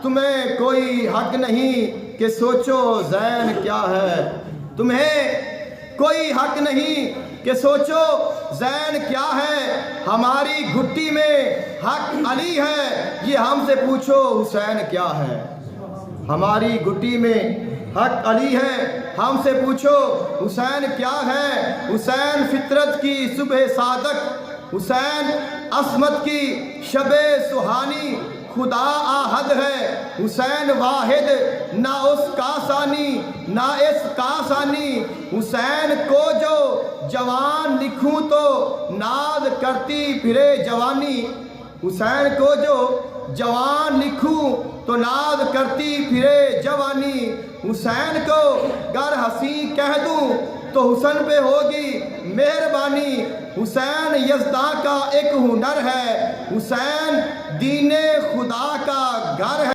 تمہیں کوئی حق نہیں کہ سوچو زین کیا ہے، تمہیں کوئی حق نہیں کہ سوچو زین کیا ہے، ہماری گھٹی میں حق علی ہے، یہ ہم سے پوچھو حسین کیا ہے۔ ہماری گھٹی میں حق علی ہے، ہم سے پوچھو حسین کیا ہے۔ حسین فطرت کی صبح صادق، حسین عصمت کی شب سہانی، خدا آہد ہے حسین واحد، نہ اس کا ثانی نہ اس کا ثانی۔ حسین کو جو جوان لکھوں تو ناز کرتی پھرے جوانی، حسین کو جو جوان لکھوں تو ناز کرتی پھرے جوانی۔ حسین کو گر حسین کہہ دوں تو حسن پہ ہوگی مہربانی۔ حسین یزداں کا ایک ہنر ہے، حسین دین خدا کا گھر ہے۔